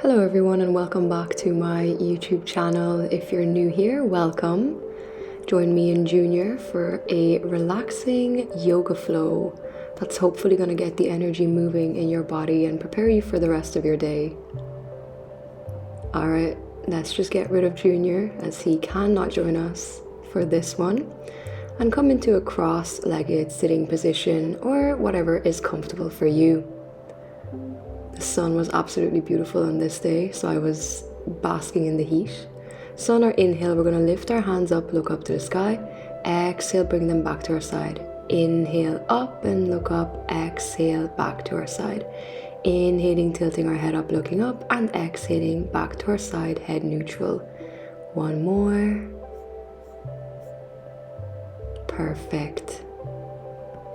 Hello everyone and welcome back to my YouTube channel. If you're new here, welcome. Join me and Junior for a relaxing yoga flow that's hopefully going to get the energy moving in your body and prepare you for the rest of your day. Alright, let's just get rid of Junior as he cannot join us for this one and come into a cross-legged sitting position or whatever is comfortable for you. The sun was absolutely beautiful on this day, so I was basking in the heat. So on our inhale, we're going to lift our hands up, look up to the sky. Exhale, bring them back to our side. Inhale up and look up. Exhale, back to our side. Inhaling, tilting our head up, looking up, and exhaling back to our side, head neutral. One more. Perfect.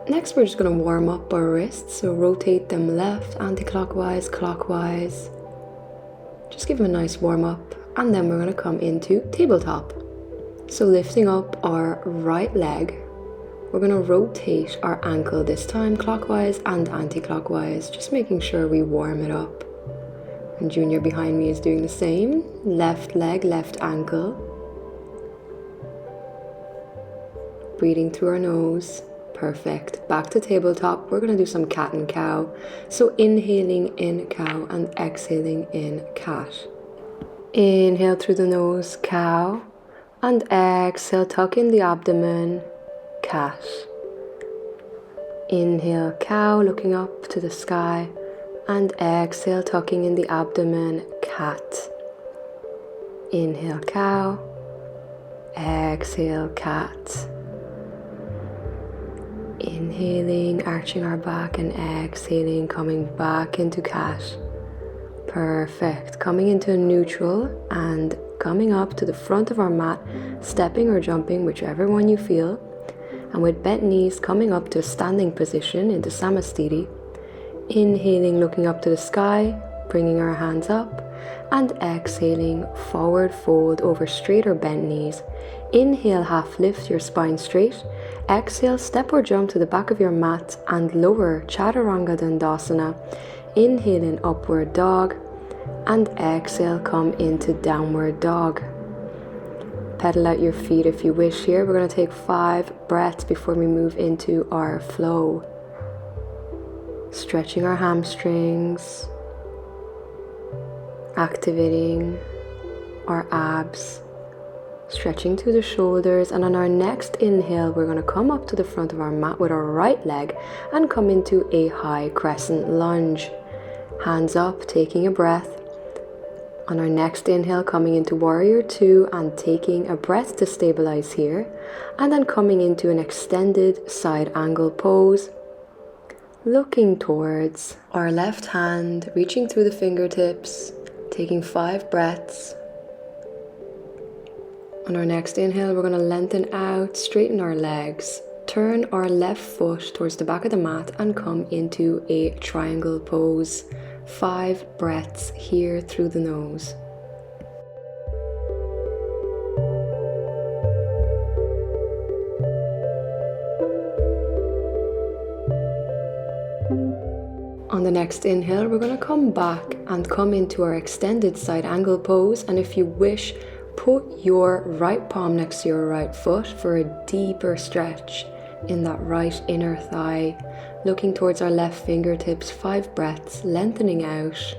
Next, we're just going to warm up our wrists, so rotate them left, anti-clockwise, clockwise. Just give them a nice warm up, and then we're going to come into tabletop. So lifting up our right leg, we're going to rotate our ankle this time, clockwise and anti-clockwise, just making sure we warm it up. And Junior behind me is doing the same. Left leg, left ankle. Breathing through our nose. Perfect. Back to tabletop. We're going to do some cat and cow. So inhaling in cow and exhaling in cat. Inhale through the nose, cow. And exhale, tuck in the abdomen, cat. Inhale, cow, looking up to the sky. And exhale, tucking in the abdomen, cat. Inhale, cow. Exhale, cat. Inhaling, arching our back, and exhaling, coming back into cat. Perfect. Coming into neutral and coming up to the front of our mat, stepping or jumping, whichever one you feel. And with bent knees, coming up to a standing position into Samastiti. Inhaling, looking up to the sky, bringing our hands up. And exhaling, forward fold over straight or bent knees. Inhale, half lift your spine straight. Exhale, step or jump to the back of your mat and lower Chaturanga Dandasana. Inhaling, upward dog. And exhale, come into downward dog. Pedal out your feet if you wish here. We're going to take 5 breaths before we move into our flow. Stretching our hamstrings. Activating our abs. Stretching to the shoulders, and on our next inhale we're going to come up to the front of our mat with our right leg and come into a high crescent lunge. Hands up, taking a breath. On our next inhale, coming into warrior 2 and taking a breath to stabilize here, and then coming into an extended side angle pose, looking towards our left hand, reaching through the fingertips, taking 5 breaths. On our next inhale, we're going to lengthen out, straighten our legs, turn our left foot towards the back of the mat and come into a triangle pose. 5 breaths here through the nose. On the next inhale, we're going to come back and come into our extended side angle pose, and if you wish, put your right palm next to your right foot for a deeper stretch in that right inner thigh, looking towards our left fingertips. 5 breaths, lengthening out.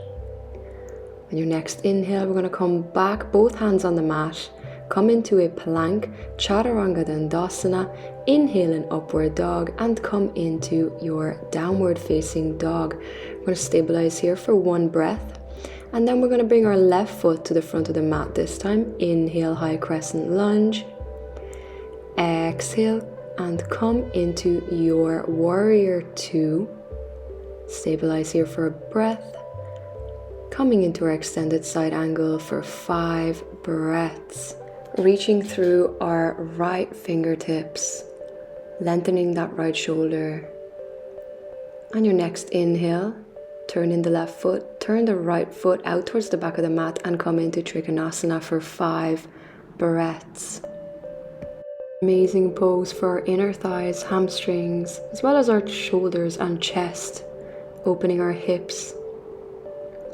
On your next inhale, we're going to come back, both hands on the mat, come into a plank, Chaturanga Dandasana, inhaling upward dog, and come into your downward facing dog. We're going to stabilize here for 1 breath. And then we're going to bring our left foot to the front of the mat this time. Inhale, high crescent lunge. Exhale and come into your warrior 2. Stabilize here for a breath. Coming into our extended side angle for 5 breaths. Reaching through our right fingertips. Lengthening that right shoulder. On your next inhale, turn in the left foot, turn the right foot out towards the back of the mat and come into Trikonasana for 5 breaths. Amazing pose for our inner thighs, hamstrings, as well as our shoulders and chest, opening our hips,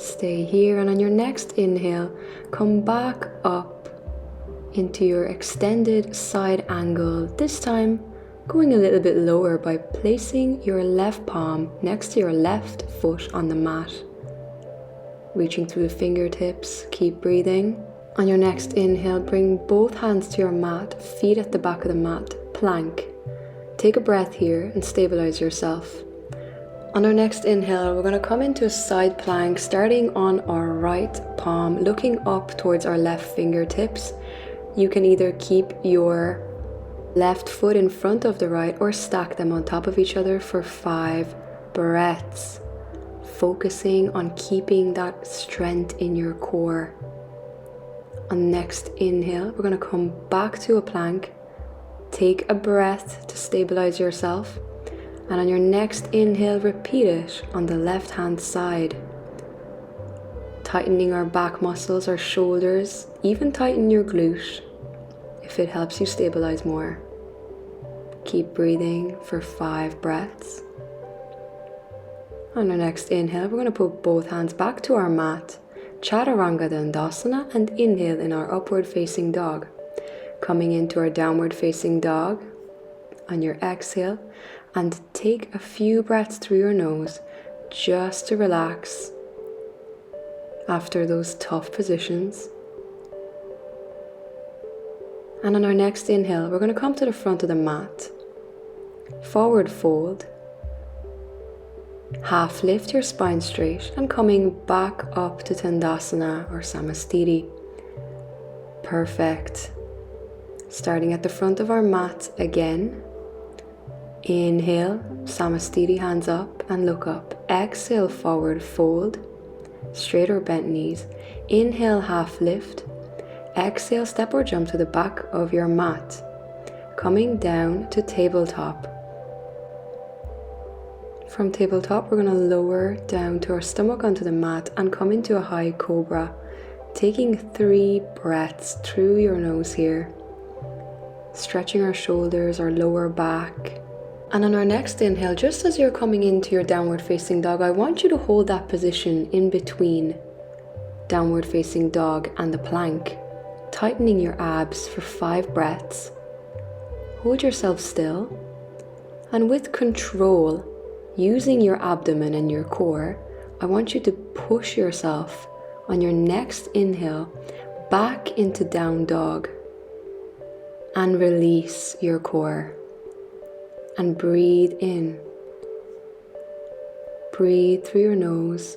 Stay here, and on your next inhale, come back up into your extended side angle, this time going a little bit lower by placing your left palm next to your left foot on the mat. Reaching through the fingertips, keep breathing. On your next inhale, bring both hands to your mat, feet at the back of the mat, plank. Take a breath here and stabilize yourself. On our next inhale, we're going to come into a side plank, starting on our right palm, looking up towards our left fingertips. You can either keep your left foot in front of the right or stack them on top of each other for 5 breaths, focusing on keeping that strength in your core. On the next inhale, we're going to come back to a plank. Take a breath to stabilize yourself. And on your next inhale, repeat it on the left hand side. Tightening our back muscles, our shoulders, even tighten your glute if it helps you stabilize more. Keep breathing for 5 breaths. On our next inhale, we're going to put both hands back to our mat, Chaturanga Dandasana, and inhale in our upward facing dog. Coming into our downward facing dog on your exhale, and take a few breaths through your nose just to relax after those tough positions. And on our next inhale, we're going to come to the front of the mat, forward fold, half lift your spine straight, and coming back up to Tandasana or Samastiti. Perfect. Starting at the front of our mat again. Inhale, Samastiti, hands up and look up. Exhale, forward fold, straight or bent knees. Inhale, half lift. Exhale, step or jump to the back of your mat. Coming down to tabletop. From tabletop, we're going to lower down to our stomach onto the mat and come into a high cobra. Taking 3 breaths through your nose here. Stretching our shoulders, our lower back. And on our next inhale, just as you're coming into your downward facing dog, I want you to hold that position in between downward facing dog and the plank, tightening your abs for 5 breaths. Hold yourself still, and with control, using your abdomen and your core, I want you to push yourself on your next inhale back into down dog and release your core. And breathe in. Breathe through your nose.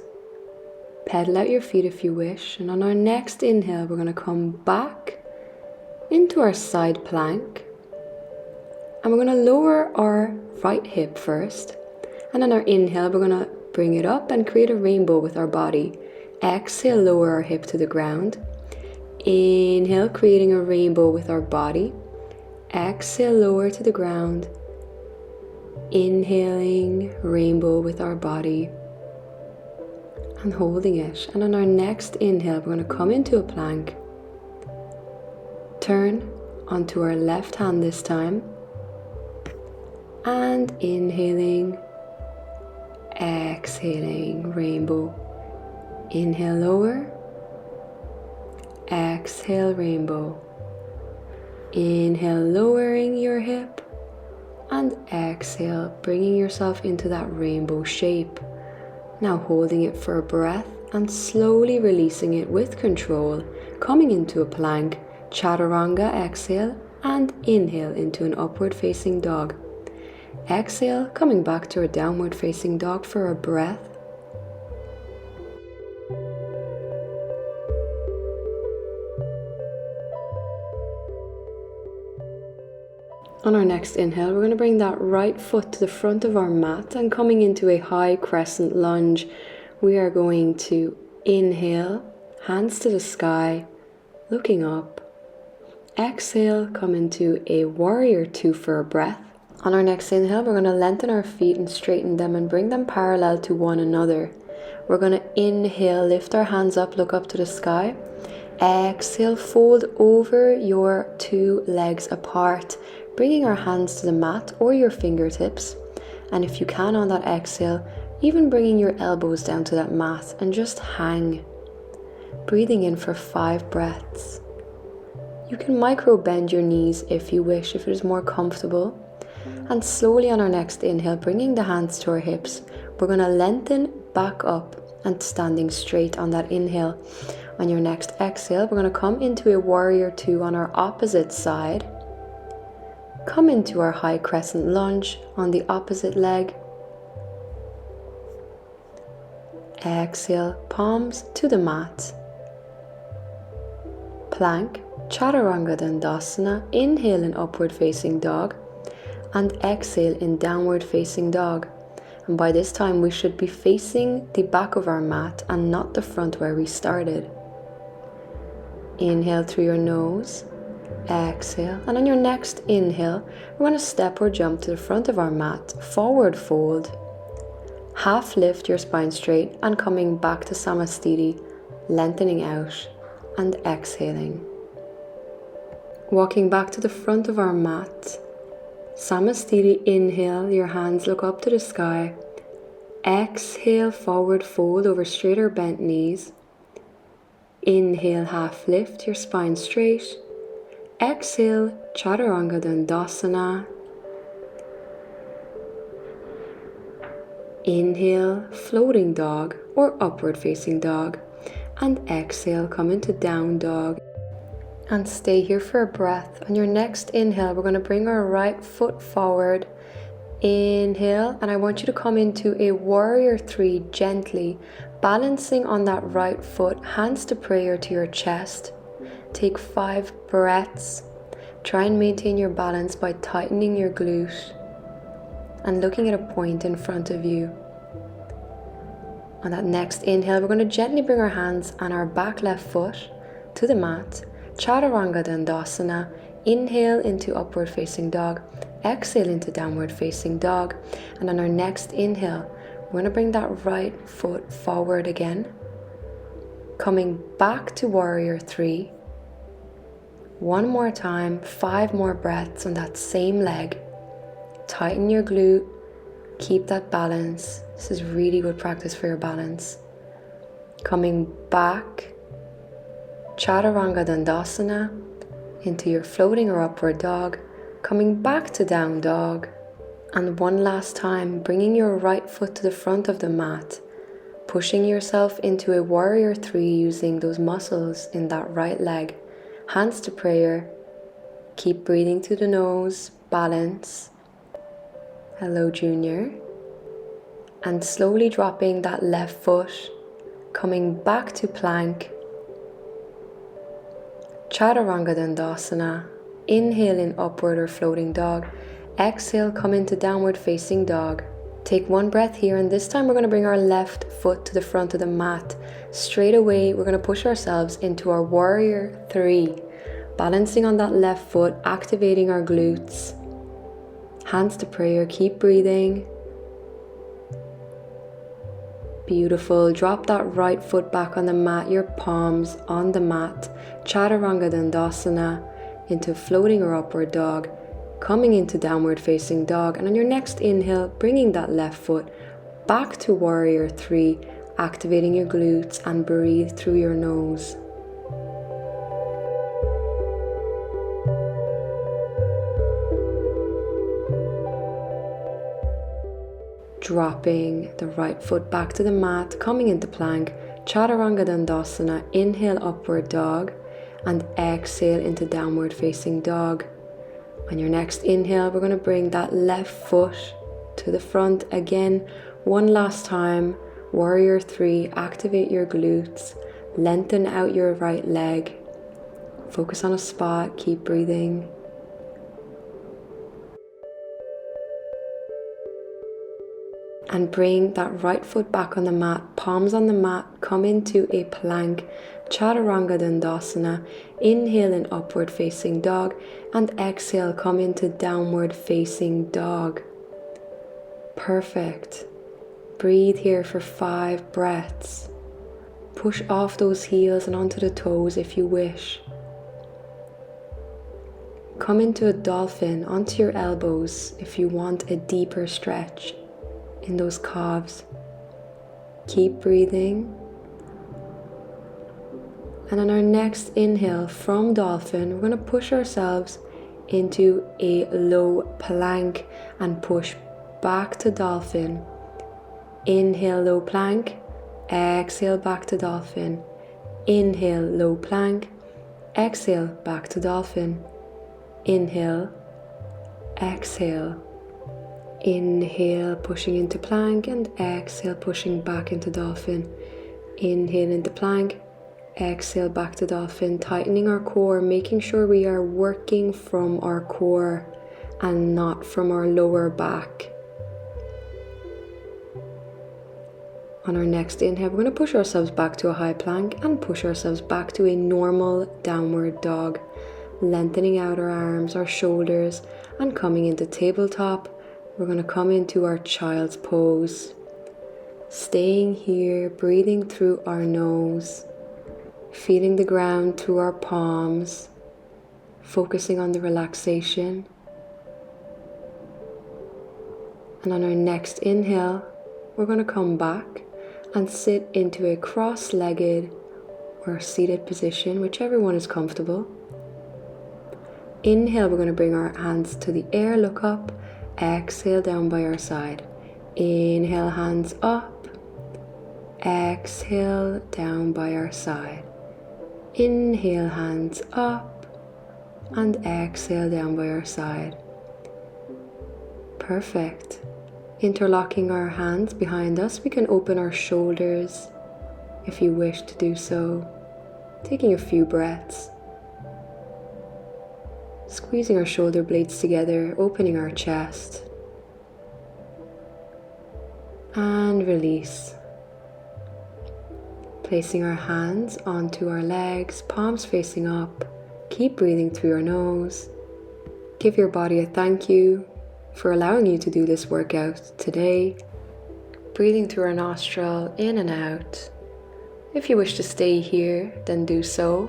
Pedal out your feet if you wish. And on our next inhale, we're going to come back into our side plank. And we're going to lower our right hip first. And on our inhale, we're going to bring it up and create a rainbow with our body. Exhale, lower our hip to the ground. Inhale, creating a rainbow with our body. Exhale, lower to the ground. Inhaling, rainbow with our body. And holding it. And on our next inhale, we're going to come into a plank. Turn onto our left hand this time. And inhaling, exhaling, rainbow. Inhale, lower. Exhale, rainbow. Inhale, lowering your hip. And exhale, bringing yourself into that rainbow shape. Now holding it for a breath and slowly releasing it with control, coming into a plank, Chaturanga, exhale, and inhale into an upward facing dog. Exhale, coming back to a downward facing dog for a breath. On our next inhale, we're going to bring that right foot to the front of our mat and coming into a high crescent lunge, we are going to inhale, hands to the sky, looking up. Exhale, come into a warrior 2 for a breath. On our next inhale, we're going to lengthen our feet and straighten them and bring them parallel to one another. We're going to inhale, lift our hands up, look up to the sky. Exhale, fold over your 2 legs apart, bringing our hands to the mat or your fingertips. And if you can on that exhale, Even bringing your elbows down to that mat and just hang. Breathing in for 5 breaths. You can micro bend your knees if you wish, if it is more comfortable. And slowly on our next inhale, bringing the hands to our hips, we're going to lengthen back up and standing straight on that inhale. On your next exhale, we're going to come into a warrior 2 on our opposite side. Come into our high crescent lunge on the opposite leg. Exhale, palms to the mat. Plank, Chaturanga Dandasana. Inhale in upward facing dog and exhale in downward facing dog. And by this time we should be facing the back of our mat and not the front where we started. Inhale through your nose, exhale, and on your next inhale we're going to step or jump to the front of our mat, forward fold, half lift your spine straight and coming back to Samastiti, lengthening out and exhaling. Walking back to the front of our mat, Samastiti, inhale, your hands look up to the sky. Exhale, forward fold over straighter bent knees. Inhale, half lift your spine straight. Exhale, Chaturanga Dandasana. Inhale, floating dog or upward facing dog. And exhale, come into down dog. And stay here for a breath. On your next inhale, we're going to bring our right foot forward. Inhale, and I want you to come into a warrior 3 gently, balancing on that right foot, hands to prayer to your chest. Take 5 breaths. Try and maintain your balance by tightening your glute and looking at a point in front of you. On that next inhale, we're going to gently bring our hands and our back left foot to the mat. Chaturanga Dandasana. Inhale into upward facing dog. Exhale into downward facing dog. And on our next inhale, we're going to bring that right foot forward again. Coming back to warrior 3. One more time, 5 more breaths on that same leg. Tighten your glute. Keep that balance. This is really good practice for your balance. Coming back, Chaturanga Dandasana, into your floating or upward dog. Coming back to down dog. And one last time, bringing your right foot to the front of the mat. Pushing yourself into a warrior 3 using those muscles in that right leg. Hands to prayer. Keep breathing through the nose. Balance. Hello, Junior. And slowly dropping that left foot, coming back to plank. Chaturanga Dandasana. Inhale in upward or floating dog. Exhale, come into downward facing dog. Take 1 breath here, and this time we're going to bring our left foot to the front of the mat. Straight away, we're going to push ourselves into our warrior 3. Balancing on that left foot, activating our glutes. Hands to prayer, keep breathing. Beautiful. Drop that right foot back on the mat, your palms on the mat. Chaturanga Dandasana into floating or upward dog. Coming into downward facing dog. And on your next inhale, bringing that left foot back to warrior 3, activating your glutes, and breathe through your nose. Dropping the right foot back to the mat, coming into plank, Chaturanga Dandasana. Inhale, upward dog, and exhale into downward facing dog. On your next inhale, we're going to bring that left foot to the front again. One last time, warrior 3, activate your glutes, lengthen out your right leg, focus on a spot, keep breathing. And bring that right foot back on the mat, palms on the mat, come into a plank, Chaturanga Dandasana. Inhale in upward facing dog, and exhale, come into downward facing dog. Perfect. Breathe here for 5 breaths. Push off those heels and onto the toes if you wish. Come into a dolphin onto your elbows if you want a deeper stretch in those calves. Keep breathing. And on our next inhale from Dolphin, we're going to push ourselves into a low plank and push back to Dolphin. Inhale, low plank. Exhale, back to Dolphin. Inhale, low plank. Exhale, back to Dolphin. Inhale, exhale. Inhale, pushing into plank, and exhale, pushing back into Dolphin. Inhale into plank. Exhale, back to Dolphin. Tightening our core, making sure we are working from our core and not from our lower back. On our next inhale, we're going to push ourselves back to a high plank and push ourselves back to a normal downward dog, lengthening out our arms, our shoulders, and coming into tabletop. We're going to come into our child's pose, staying here, breathing through our nose, feeling the ground through our palms, focusing on the relaxation. And on our next inhale, we're going to come back and sit into a cross-legged or seated position, whichever one is comfortable. Inhale, we're going to bring our hands to the air, look up. Exhale, down by our side. Inhale, hands up. Exhale, down by our side. Inhale, hands up. And exhale, down by our side. Perfect. Interlocking our hands behind us, we can open our shoulders if you wish to do so. Taking a few breaths. Squeezing our shoulder blades together, opening our chest. And release. Placing our hands onto our legs, palms facing up. Keep breathing through your nose. Give your body a thank you for allowing you to do this workout today. Breathing through our nostril, in and out. If you wish to stay here, then do so.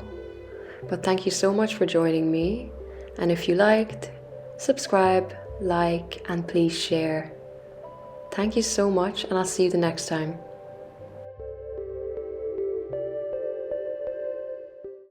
But thank you so much for joining me. And if you liked, subscribe, like, and please share. Thank you so much, and I'll see you the next time.